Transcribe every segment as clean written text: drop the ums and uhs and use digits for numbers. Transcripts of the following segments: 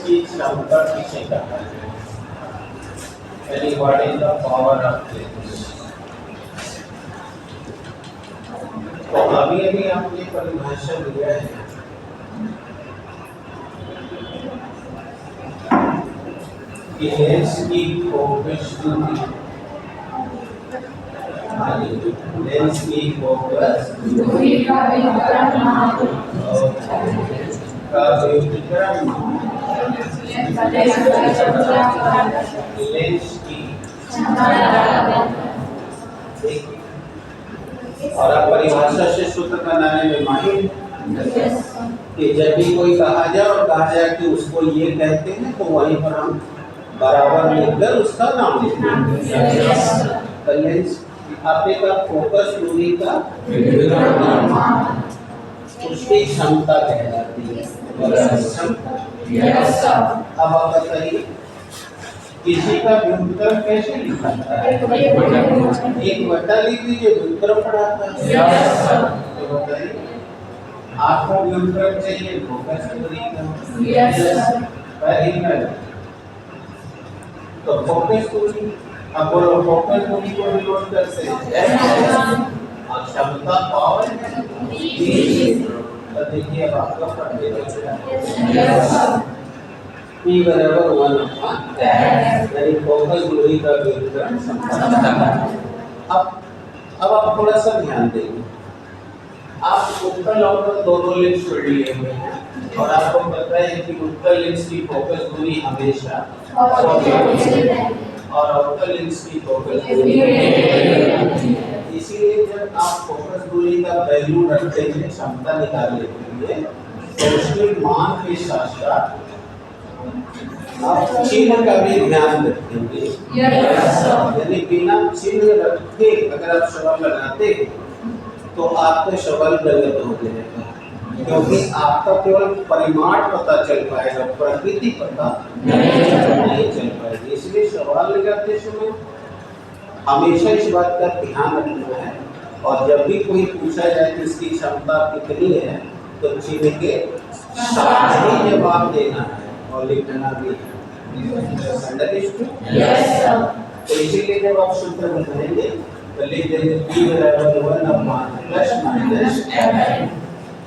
की क्षमता किसे कहा है? यानी what is the power of lens? तो अभी अभी आपने परिभाषा दिया है कि लेंस की फोकस दूरी, लेंस की फोकस दूरी का व्युत्क्रम लेंस की, और आप परिभाषा से सूत्र बनाने में माहिर कि जब भी कोई कहा जाए और कहा जाए कि उसको ये कहते हैं तो वहीं पर हम बराबर लिखकर उसका नाम लिखते हैं। तो लेंस आपने का फोकस दूरी का उसकी क्षमता कहलाती है। अब आप बताइए किसी का व्युत्क्रम कैसे लिखा जाता है? एक बटा लिख दीजिए, व्युत्क्रम पढ़ाता है। तो बताइए आपको व्युत्क्रम चाहिए फोकस दूरी का। तो फोकस दूरी, अब बोलो फोकस दूरी को डिनोट करते हैं और क्षमता पावर तो देखिए अब आपका पढ़ने P बराबर 1/10 यानी फोकस दूरी का व्युत्क्रम क्षमता। अब आप थोड़ा सा ध्यान देंगे, आप उत्तल और दोनों लेंस छोड़ लिए हुए हैं और आपको पता है कि उत्तल लेंस की फोकस दूरी हमेशा और अवतल लेंस की फोकस दूरी, इसीलिए जब आप फोकस दूरी का वैल्यू रखते हैं क्षमता निकालने के लिए तो उसके मान के साथ साथ आप चिन्ह का भी ध्यान रखेंगे। यानी बिना चिन्ह रखे अगर आप सवाल लगाते तो आपका सवाल गलत हो जाएगा, क्योंकि आपका केवल परिमाण पता चल पाएगा, प्रकृति पता नहीं चल पाएगी। इसलिए सवाल लगाते समय हमेशा इस बात का ध्यान रखना है और जब भी कोई पूछा जाए कि इसकी क्षमता कितनी है तो चिन्ह के साथ ही जवाब देना है और लिखना भी है। तो इसीलिए जब आप सूत्र बताएंगे तो लिख देंगे P बराबर 1/+-.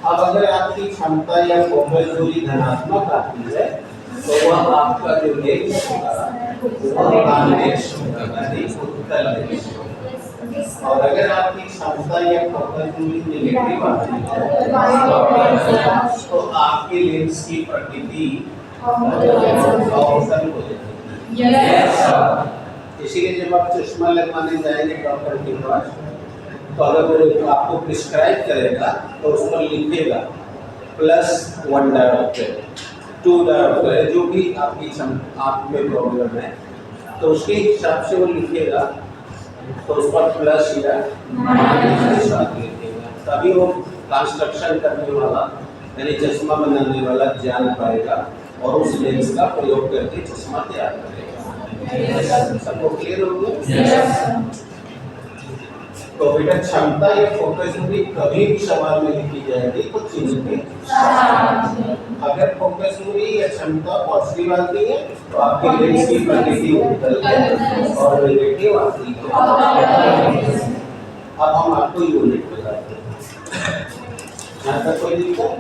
अब अगर आपकी क्षमता या फोकस दूरी धनात्मक आती है तो वह आपका जो लेंस होगा वह कॉन्वेक्स होगा, यानी उत्तल लेंस। और अगर आपकी क्षमता या फोकस दूरी नेगेटिव आती है तो आपके लेंस की प्रकृति अवतल हो जाती है। इसीलिए जब आप चश्मा लगवाने जाएंगे डॉक्टर के पास तो अगर वो आपको प्रिस्क्राइब करेगा तो उस पर लिखेगा +1 डायोप्टर 2 डायोप्टर जो भी आपकी आँख में प्रॉब्लम है तो उसके हिसाब से वो लिखेगा, तो उस पर प्लस या माइनस लिखेगा, तभी वो कंस्ट्रक्शन करने वाला यानी चश्मा बनाने वाला जान पाएगा और उस लेंस का प्रयोग करके चश्मा तैयार करेगा। सबको क्लियर हो गया? तो बेटा क्षमता या फोकस दूरी कभी भी सवाल में लिखी जाएगी तो चिन्ह के अगर फोकस दूरी या क्षमता पॉजिटिव आती है तो आपके लेंस की प्रकृति उत्तल है और नेगेटिव आती है। अब हम आपको यूनिट बताते हैं, यहाँ तक कोई दिक्कत?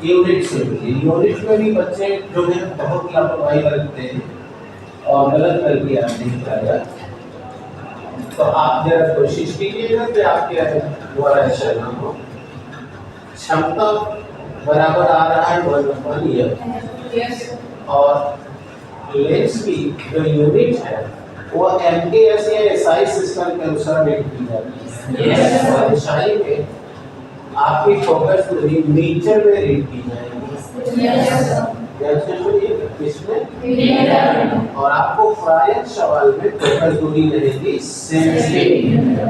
यूनिट से यूनिट में भी बच्चे जो है बहुत लापरवाही करते हैं और गलत करके आते हैं। तो आप जरा कोशिश कीजिएगा कि आपके द्वारा ऐसा ना हो। क्षमता बराबर आ रहा है 1/F और लेंस की जो यूनिट है वो MKS या SI सिस्टम के अनुसार रेट की जाती है। और SI में आपकी फोकस दूरी मीटर में रेट की जाएगी। किसमें? और आपको प्रायः सवाल में फोकस दूरी रहेगी सेंटीमीटर।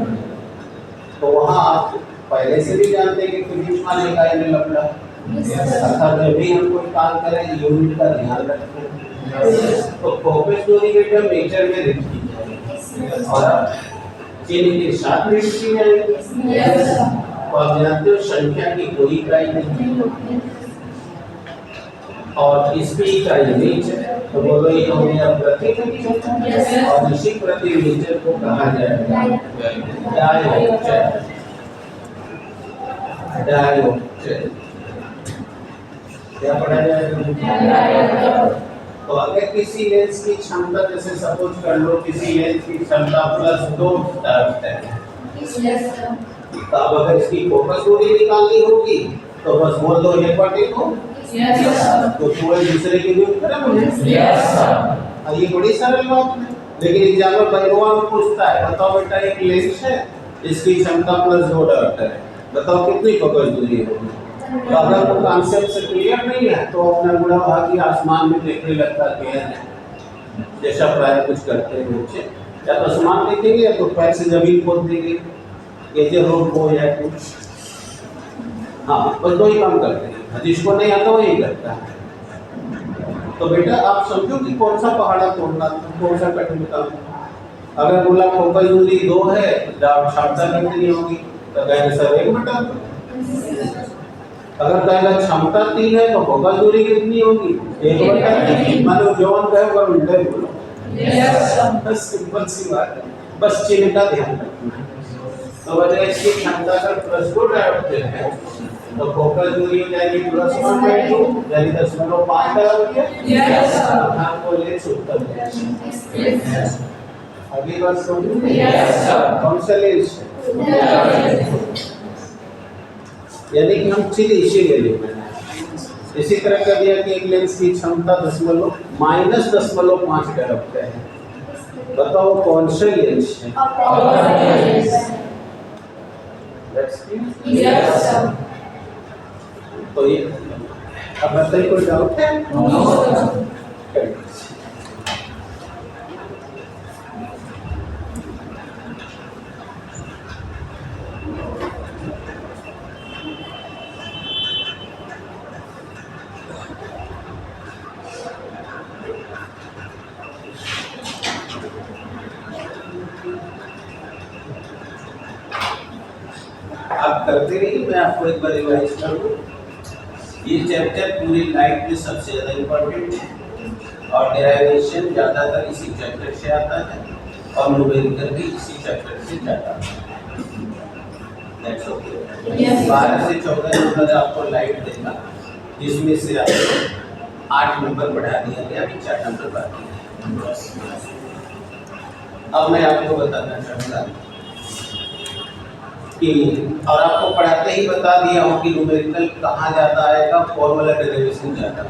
तो वहाँ आप पहले से भी जानते हैं कि फिजिक्स वाले इकाई में लफड़ा, अर्थात जब भी हम कोई काम करें यूनिट का ध्यान रखें। तो फोकस दूरी बेटा मीटर में रेट की जाएगी और चिन्ह के साथ रेट की जाएगी। तो आप जानते हो संख्या की कोई इकाई नहीं। और इसकी इकाई मीटर, तो बोलो ये हो गया प्रति मीटर, और इसी प्रति मीटर को कहा जाएगा डायोप्टर। डायोप्टर क्या पढ़ा जाएगा? तो अगर किसी लेंस की क्षमता, जैसे सपोज कर लो किसी लेंस की क्षमता +2 डायोप्टर है, तो अब अगर इसकी फोकस दूरी निकालनी होगी तो बस बोल दो ये बटे को, तो कोई दूसरे के लिए उत्तर है। ये बड़ी सरल बात है, लेकिन एग्जाम्पल भगवान पूछता है बताओ बेटा एक लेंस है, इसकी क्षमता +2 डायोप्टर है, बताओ कितनी फोकस दूरी होगी। तो अगर वो कॉन्सेप्ट से क्लियर नहीं है तो अपना बुढ़ा भागी आसमान में देखने लगता है, जैसा प्राय कुछ करते हैं बच्चे, या तो आसमान देखेंगे या तो पैर से जमीन खोद देंगे, ये रोड हो या कुछ। हाँ, बस दो ही काम करते हैं, जिसको नहीं आता वही करता है। तो बेटा आप समझो कि कौन सा पहाड़ा तोड़ना, कौन सा कठिन काम। अगर बोला फोकस दूरी 2 है, क्षमता कितनी होगी, तो कहेंगे सर 1/2। अगर कहेगा क्षमता 3 है तो फोकस दूरी कितनी होगी, 1/3। मानो जवान कहेगा उल्टा ही बोलो, बस सिंपल सी बात है, बस चिन्ह का ध्यान रखना है। तो वजह इसकी क्षमता का +2 डायोप्टर है, तो फोकस दूरी हो जाएगी +1/2 यानी 0.5 डायोप्टर। हाँ बोले उत्तर अगली बात समझिए, कौन सा लेंस यानी कि हम चीज इसीलिए लिख रहे हैं। इसी तरह का दिया कि एक लेंस की क्षमता -0.5 डायोप्टर है, बताओ कौन सा लेंस है? तो ये अब बताइए कोई डाउट है? आप करते रहिए, मैं आपको एक बार रिवाइज कर दूं। ये चैप्टर पूरी लाइफ में सबसे ज़्यादा इम्पोर्टेंट है और डेरिवेशन ज़्यादातर इसी चैप्टर से आता है और न्यूमेरिकल भी इसी चैप्टर से जाता है। That's okay. 12 से 14 नंबर आपको लाइफ देगा, जिसमें से आपको 8 नंबर बढ़ा दिया गया, अभी 4 नंबर बाकी है। अब मैं आपको बताना चाहूँगा कि, और आपको पढ़ाते ही बता दिया हूँ कि न्यूमेरिकल कहाँ जाता आएगा, फॉर्मूला डेरिवेशन जाता है।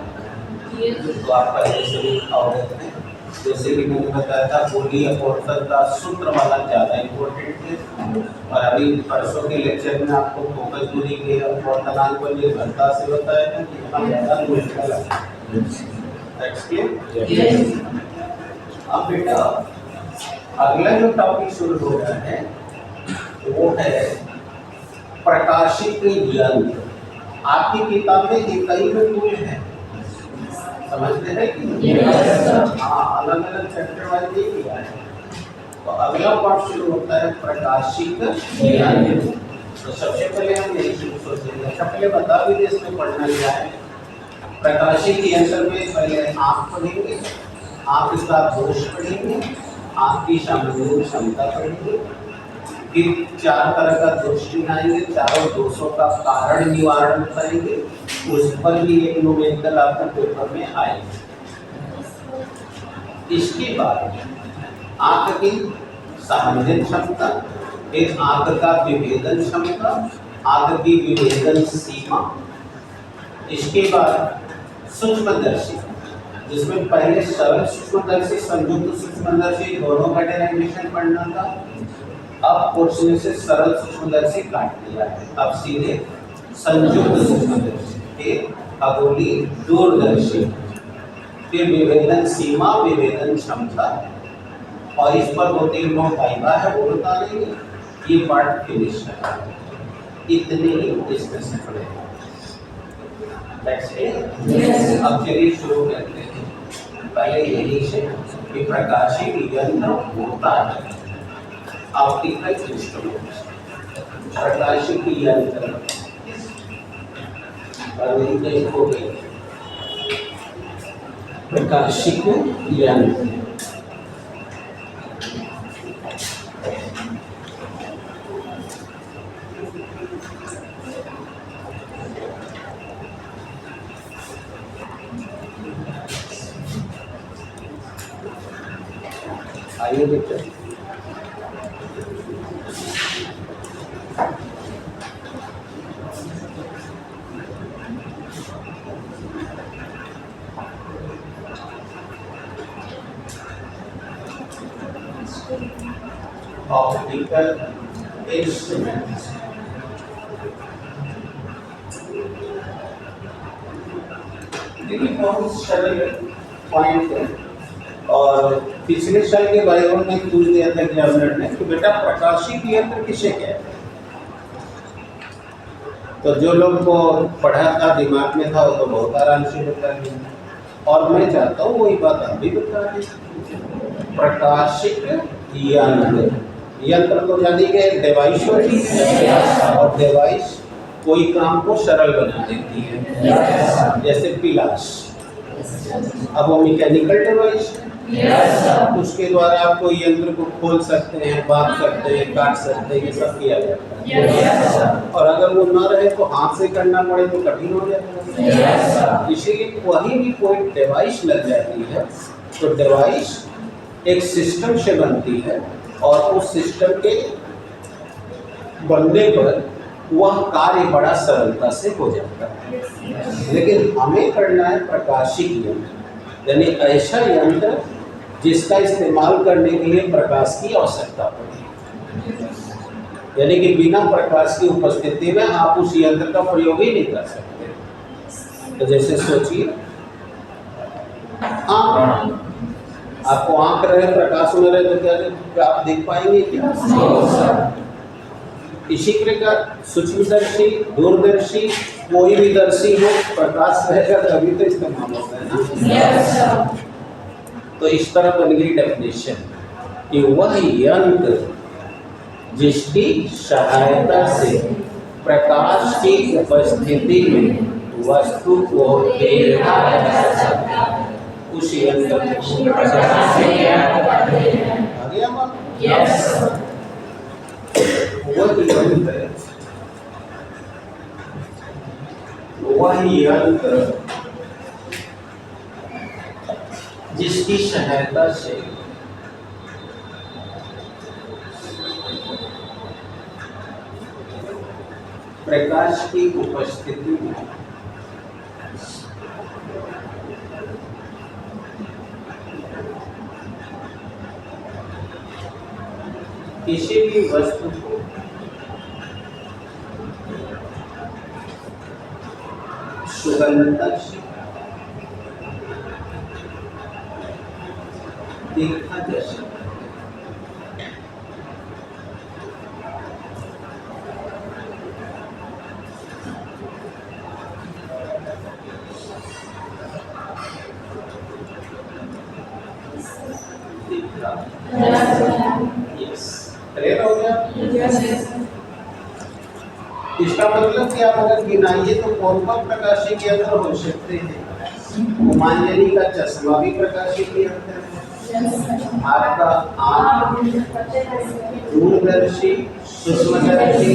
तो आपका जैसे भी अवगत है, जैसे कि मैंने बताया था बोली अपवर्तन का सूत्र वाला ज़्यादा इम्पोर्टेंट है। और अभी परसों के लेक्चर में आपको फोकस दूरी के अपवर्तनांक को निर्भरता से बताया था कि यहाँ ज़्यादा न्यूमेरिकल आता है। अब बेटा अगला जो टॉपिक शुरू हो रहा है वो है प्रकाशिक यंत्र। आपकी किताब में इकाई में टूल है, समझते हैं कि हाँ, अलग अलग चैप्टर वाइज ही किया है। तो अगला पार्ट शुरू होता है प्रकाशिक यंत्र। तो सबसे पहले हम यही सोचेंगे, अच्छा पहले बता भी दे इसमें पढ़ना क्या है। प्रकाशिक यंत्र में पहले आप पढ़ेंगे, आप इसका दोष पढ़ेंगे, आपकी सामान्य क्षमता पढ़ेंगे, फिर 4 तरह का दोष गिनाएंगे, चारों दोषों का कारण निवारण करेंगे, उस पर भी एक न्यूमेरिकल आपको पेपर में आएगा। इसके बाद आंख की सामान्य क्षमता, फिर आंख का विभेदन क्षमता, आंख की विभेदन सीमा, इसके बाद सूक्ष्मदर्शी, जिसमें पहले सरल सूक्ष्मदर्शी, संयुक्त सूक्ष्मदर्शी दोनों का डेरिवेशन पढ़ना था। अब क्वेश्चन से सरल सूक्ष्मदर्शी काट दिया है, अब सीधे संयुक्त सूक्ष्मदर्शी, फिर खगोलीय दूरदर्शी, फिर विभेदन सीमा, विभेदन क्षमता, और इस पर 2-3 नोट आएगा है वो बता देंगे। ये पार्ट फिनिश है, इतने ही इसमें से पड़ेगा। अब चलिए शुरू करते हैं। पहले यही से कि प्रकाशिक यंत्र होता है ऑप्टिकल इंस्ट्रूमेंट। प्रकाशिक यंत्र हो गई, प्रकाशिक यंत्र। आइए बेटा, ऑप्टिकल इंस्ट्रूमेंट्स। देखिए बहुत सरल पॉइंट है। और पिछले साल के बायो में पूछ दिया था एग्जामिनर ने कि बेटा प्रकाशिक यंत्र किसे कहते हैं। तो जो लोग को पढ़ा था, दिमाग में था, वो तो बहुत आराम से बता दिया। और मैं चाहता हूँ वही बात आप भी बता दें। प्रकाशिक यंत्र, यंत्र तो जानी के डिवाइस होती है, और डिवाइस कोई काम को सरल बना देती है, जैसे पिलास। अब वो मैकेनिकल डिवाइस है, उसके द्वारा आप कोई यंत्र को खोल सकते हैं, बांध सकते हैं, काट सकते हैं, ये सब किया जाता है। और अगर वो ना रहे तो हाथ से करना पड़े तो कठिन हो जाता है। इसीलिए वही भी कोई डिवाइस लग जाती है तो डिवाइस एक सिस्टम से बनती है, और उस सिस्टम के बनने पर वह कार्य बड़ा सरलता से हो जाता है। लेकिन हमें करना है प्रकाशिक यंत्र, यानी ऐसा यंत्र जिसका इस्तेमाल करने के लिए प्रकाश की आवश्यकता पड़े, यानी कि बिना प्रकाश की उपस्थिति में आप उस यंत्र का प्रयोग ही नहीं कर सकते। तो जैसे सोचिए, आपको आंख रहे, प्रकाश में रहे तो क्या आप देख पाएंगे क्या? इसी प्रकार सूक्ष्मदर्शी, दूरदर्शी, कोई भी दर्शी हो, प्रकाश रहेगा तभी तो इस्तेमाल होता है ना। तो इस तरह बन गई डेफिनेशन कि वह यंत्र जिसकी सहायता से प्रकाश की उपस्थिति में वस्तु को देखा जा सकता है, उस यंत्र को वह यंत्र जिसकी सहायता से प्रकाश की उपस्थिति में किसी भी वस्तु को सुगंधता से देखा जा सकता है। क्लियर हो गया? इसका मतलब कि आप अगर गिनाइए तो कौन-कौन प्रकाशिक यंत्र हो सकते हैं? मांजरी का चश्मा भी प्रकाशिक यंत्र है। आपका आँख, दूरदर्शी, सूक्ष्मदर्शी,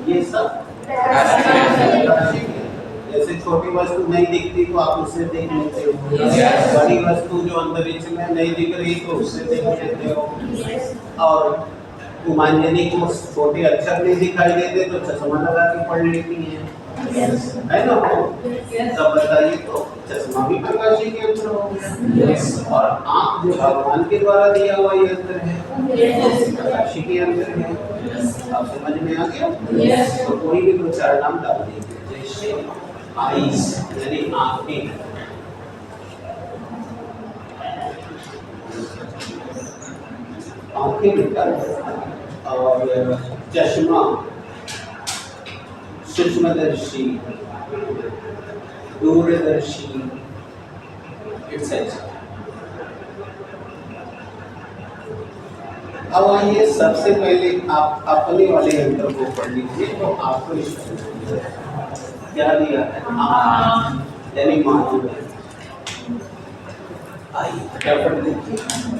ये सब प्रकाशिक है। जैसे छोटी वस्तु नहीं दिखती तो आप उससे देख लेते हो, बड़ी वस्तु जो अंतरिक्ष में नहीं दिख रही तो उससे देख लेते हो। और मांजरी को छोटे अक्षर नहीं दिखाई देते तो चश्मा लगा के पढ़ लेती है ना। तब बताइए, तो चश्मा भी प्रकाशिक यंत्र हो गया। और आँख जो भगवान के द्वारा दिया हुआ यंत्र है, प्रकाशिक यंत्र है। आप समझ में आ गया? तो कोई भी दो चार नाम डाल दीजिए, जैसे आईज यानी आँखें, आँखें निकाल, और चश्मा, सूक्ष्मदर्शी, दूरदर्शी, एक्सेट्रा। अब आइए सबसे पहले आप अपने वाले यंत्र को पढ़ लीजिए। तो आपको इसमें क्या दिया है? यानी मानव। आइए फटाफट देखिए।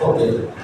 Okay.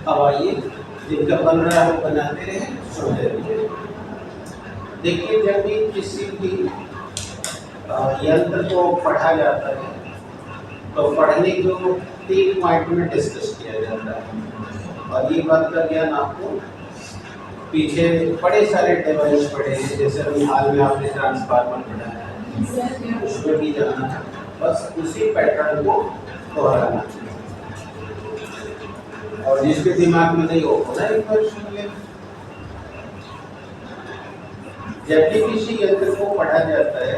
अब आइए जिनका बन रहा है वो बनाते रहे, सुनते रहिए। देखिए जब भी किसी भी यंत्र को पढ़ा जाता है तो पढ़ने को 3 पॉइंट में डिस्कस किया जाता है। और ये बात का ज्ञान आपको पीछे बड़े सारे डिवाइस पढ़े हैं, जैसे अभी हाल में आपने ट्रांसफार्मर पढ़ा है, उसमें भी जाना है, बस उसी पैटर्न को दोहराना है। और जिसके दिमाग में नहीं हो ना एक बार सुन ले। जब भी किसी यंत्र को पढ़ा जाता है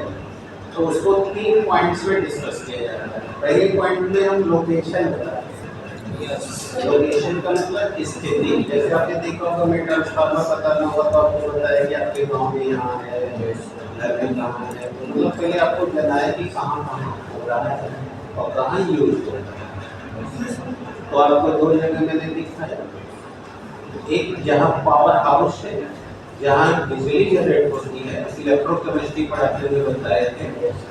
तो उसको 3 पॉइंट्स में डिस्कस किया जाता है। पहले पॉइंट में हम लोकेशन बताते हैं। लोकेशन का मतलब स्थिति। जैसे आपने देखा होगा मैं ट्रांसफार्मर बताना होगा तो आपको बताया कि आपके गांव में यहाँ है, घर में कहाँ है, तो मतलब पहले आपको बताया कि कहाँ कहाँ हो रहा है और कहाँ यूज हो रहा है। तो आपको 2 जगह मैंने दिखाया, एक जहाँ पावर हाउस है, जहाँ बिजली जनरेट होती है। इलेक्ट्रोकेमिस्ट्री पढ़ाते हुए बताए थे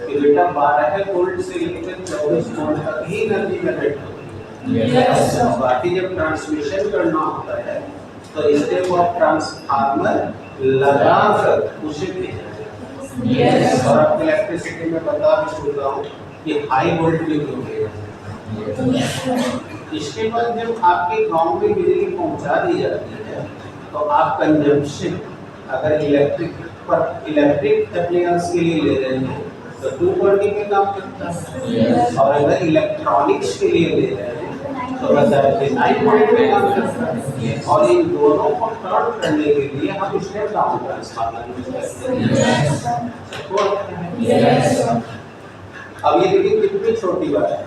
कि बेटा 12 वोल्ट से लेकर 24 वोल्ट तक ही एनर्जी जनरेट होती है। बाकी जब ट्रांसमिशन करना होता है तो इसलिए वो आप ट्रांसफार्मर लगाकर उसे और आपको इलेक्ट्रिसिटी में बता भी चुका हूँ कि हाई वोल्टेज होगी। इसके बाद जब आपके गांव में बिजली पहुंचा दी जाती है तो आप कंजम्पशन अगर इलेक्ट्रिक एप्लायंस के लिए ले रहे हैं तो 240 में काम करता है, और अगर इलेक्ट्रॉनिक्स के लिए ले रहे हैं तो 940 में काम करता है। और इन दोनों को टर्न करने के लिए हम इसमें डाउन ट्रांसफार्मर यूज करते हैं। अब ये देखिए कितनी छोटी बात है,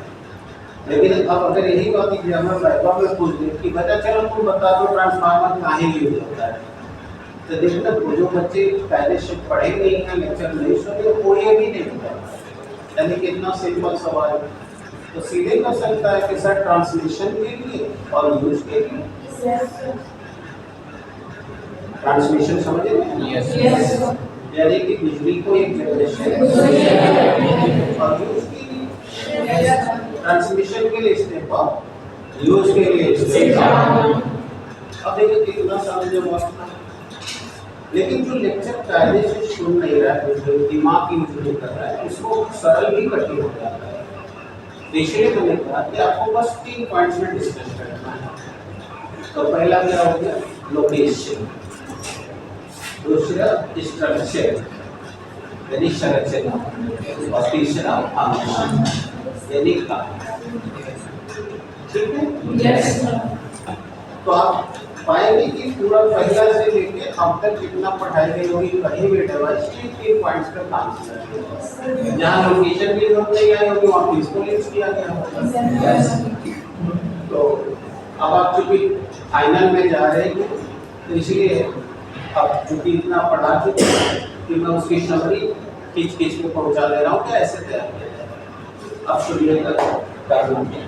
लेकिन अब अगर यही बात एग्जाम्पल वाइवा में पूछ दे कि बच्चा चलो तुम बता दो ट्रांसफार्मर कहाँ यूज होता है, तो देखना जो बच्चे पहले से पढ़े नहीं हैं, लेक्चर नहीं सुने, वो ये भी नहीं पता। यानी कितना सिंपल सवाल है, तो सीधे कर सकता है कि सर ट्रांसमिशन के लिए और यूज के लिए। ट्रांसमिशन समझ रहे हैं? यानी कि बिजली को एक जनरेशन और यूज के लिए, ट्रांसमिशन के लिए स्टेप और यूज के लिए स्टेप। अब देखिए कितना समझ में, लेकिन जो लेक्चर कायदे से सुन नहीं रहा है, जो दिमाग यूज नहीं कर रहा है, उसको सरल भी कठिन हो जाता है। इसलिए मैंने कहा कि आपको बस 3 पॉइंट्स में डिस्कस करना है। तो पहला क्या हो गया, लोकेशन। दूसरा स्ट्रक्चर यानी संरचना, और तीसरा फंक्शन यानी काम। ठीक है? तो आप पाएंगे कि पूरा पहला से लेके अब तक जितना पढ़ाई गई होगी कहीं भी डिवाइस 3 पॉइंट्स का काम किया। जहाँ लोकेशन की जरूरत नहीं आई होगी वहाँ किसको यूज किया गया होगा। तो अब आप चूंकि फाइनल में जा रहे हैं तो इसलिए अब चूंकि इतना पढ़ा चुके हैं कि मैं उसकी समरी खींच के पहुँचा दे रहा हूँ कि ऐसे तैयार किया जाए। अब सुनिएगा करना क्या।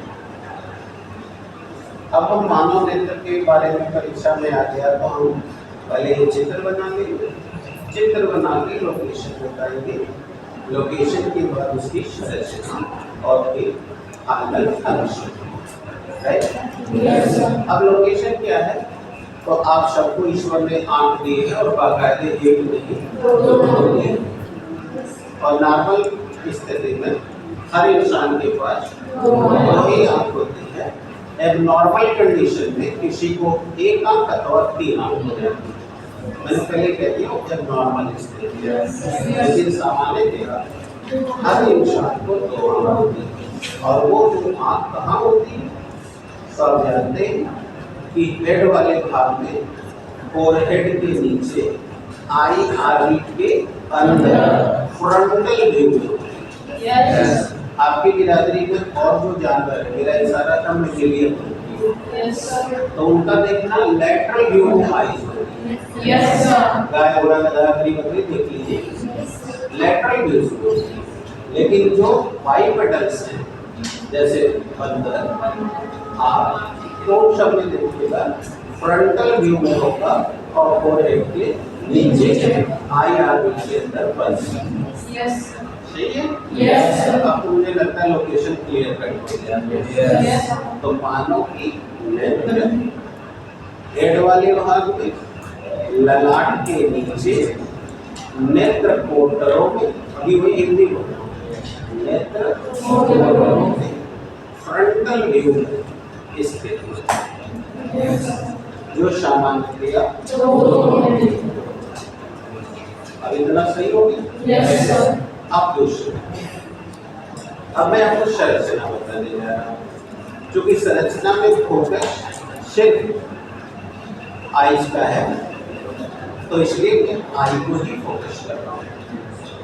अब हम मानव नेत्र के बारे में परीक्षा में आ गया तो हम पहले ये चित्र बना लेंगे, चित्र बना के लोकेशन बताएंगे, लोकेशन के बाद उसकी संरचना और फिर फाइनल फंक्शन। राइट? अब लोकेशन क्या है, तो आप सबको ईश्वर ने आंख दी है और बाकायदे एक नहीं दो दिए, और नॉर्मल स्थिति में हर इंसान के पास 2 ही आंख होती है। एबनॉर्मल कंडीशन में किसी को 1 आंख अथवा 3 आंख हो जाती है। मैंने पहले कह दिया एबनॉर्मल स्थिति है, लेकिन सामान्य हर इंसान को 2 आंख होती है। और वो 2 आंख कहाँ होती है, सब जानते हैं कि हेड वाले भाग में फोरहेड के नीचे आई आरवी के अंदर फ्रंटल व्यू में। यस। आपकी बिरादरी में और जो जानवर है, मेरा इशारा था मैं क्लियर करूं, तो उनका देखना लैटरल व्यू में आईज होती है। Yes sir. गाय घोड़ा गधा बकरी देख लीजिए लैटरल व्यू से। लेकिन जो बाइपेडल्स हैं जैसे बंदर, आप तो सब में देखिएगा फ्रंटल व्यू में होगा और फोरहेड के नीचे आई आरवी के अंदर बंद। यस सही है। Yes sir. अब मुझे लगता है लोकेशन क्लियर कर दिया। यस। तो मानो कि नेत्र हेड वाले भाग में ललाट के नीचे नेत्र कोटरों में, अभी वही हिंदी बोल रहा हूं, नेत्र कोटरों में फ्रंटल व्यू में स्थित जो सामान्य क्रिया। अब इतना सही हो गया। अब दूसरा, अब मैं आपको संरचना बताने जा रहा हूँ। क्योंकि संरचना में फोकस सिर्फ आइज का है, तो इसलिए मैं आई को ही फोकस कर रहा हूँ।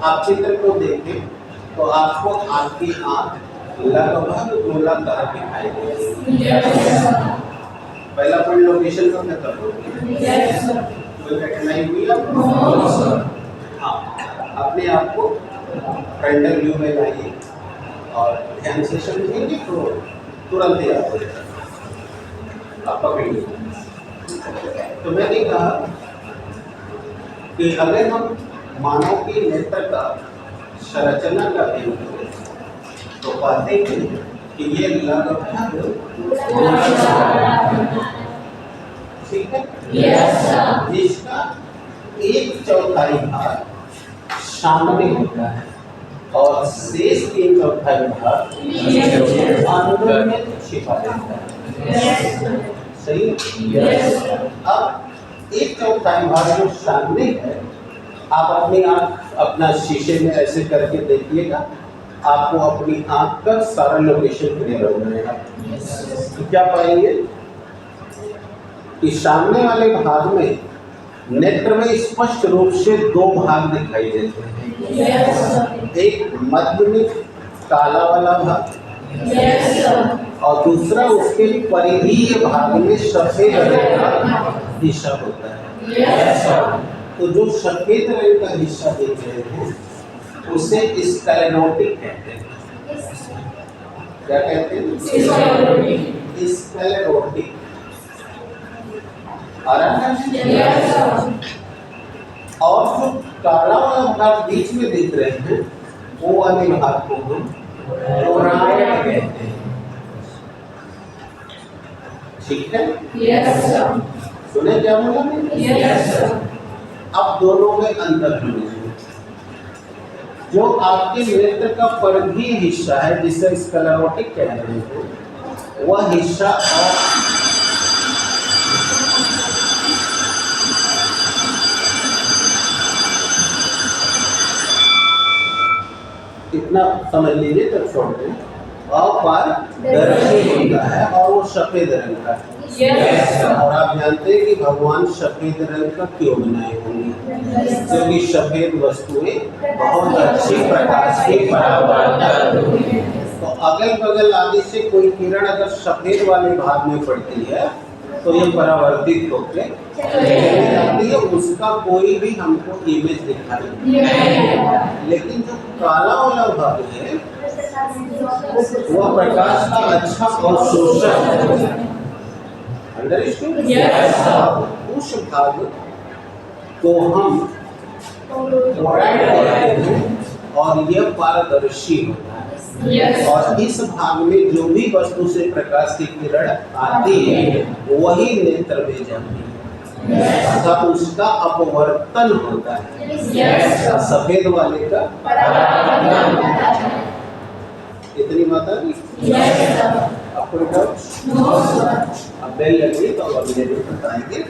आप चित्र को देखें तो आपको आपकी आंख लगभग गोलाकार दिखाई देगी। पहला पॉइंट लोकेशन का क्या कर कोई कठिनाई हुई है? हाँ, अपने आप को फ्रंटल व्यू में लाइए और ध्यान से समझेंगे तो तुरंत ही आपको आप पकड़िए। तो मैंने कहा कि अगर हम मानव के नेत्र का संरचना का अध्ययन करें तो पाते हैं कि ये लगभग ठीक है, जिसका 1/4 भाग सामने होता है और शेष 3/4 भाग अंदर में छिपा रहता है। सही? अब 1/4 भाग जो सामने है, आप अपनी आंख अपना शीशे में ऐसे करके देखिएगा, आपको अपनी आंख का सारा लोकेशन क्लियर हो जाएगा। तो क्या पाएंगे कि सामने वाले भाग में नेत्र में स्पष्ट रूप से 2 भाग दिखाई देते हैं। एक मध्य में काला वाला भाग और दूसरा उसके परिधीय भाग में सफेद रंग का हिस्सा होता है। तो जो सफेद रंग का हिस्सा देख रहे हैं उसे स्क्लेरोटिक कहते हैं। क्या कहते हैं? स्क्लेरोटिक। और जो काला वाला भाग बीच में दिख रहे हैं वो वाले भाग को हम चौरायन कहते हैं। ठीक है? सुने क्या बोला मैंने? अब दोनों में अंतर समझिए। जो आपके नेत्र का परिधीय हिस्सा है जिसे स्क्लेरोटिक कह रहे हैं, वह हिस्सा और इतना समझ लीजिए तो छोड़ दें। अपारदर्शी होता है और वो सफेद रंग का है। और आप जानते हैं कि भगवान सफेद रंग का क्यों बनाए होंगे? क्योंकि सफेद वस्तुएं बहुत अच्छी प्रकाश की परावर्तक। तो अगल बगल आदि से कोई किरण अगर सफेद वाले भाग में पड़ती है तो ये परावर्तित होकर चली जाती है, उसका कोई भी हमको इमेज दिखाई नहीं। लेकिन जो काला वाला भाग है वह प्रकाश का अच्छा और शोषक है। अंडरस्टूड? उस भाग को हम और यह पारदर्शी होता है। और इस भाग में जो भी वस्तु से प्रकाश की किरण आती है वही नेत्र में जाती है, अर्थात उसका अपवर्तन होता है। सफेद वाले का इतनी बात आ गई। आपको अब बेल लगी तो अब बताएंगे।